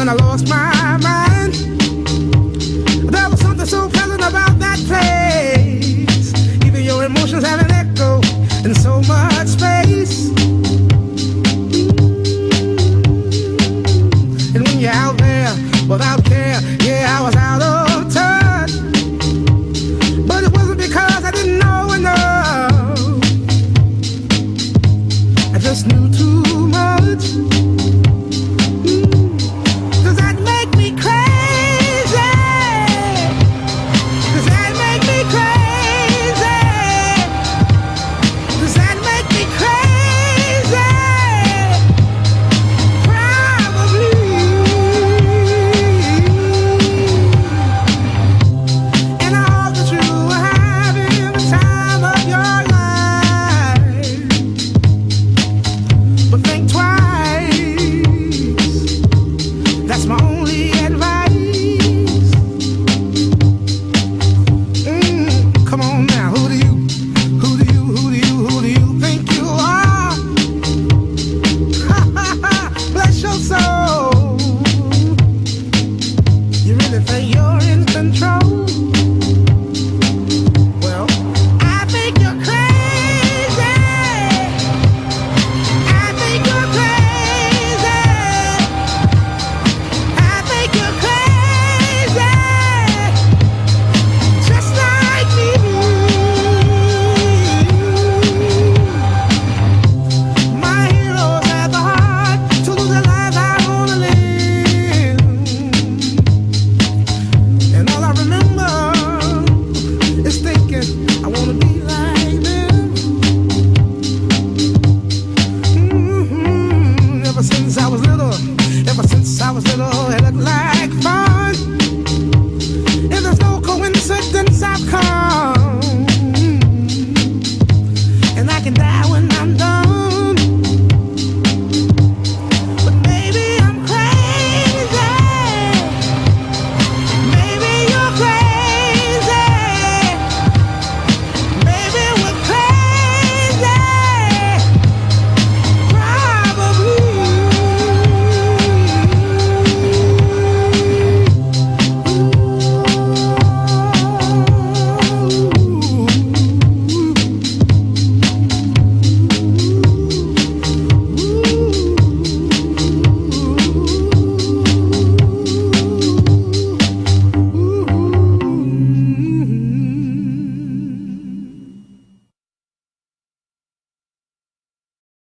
I lost my mind. There was something so pleasant about that place. Even your emotions have an echo in so much space. And when you're out there without care, yeah, I was out of touch. But it wasn't because I didn't know enough. I just knew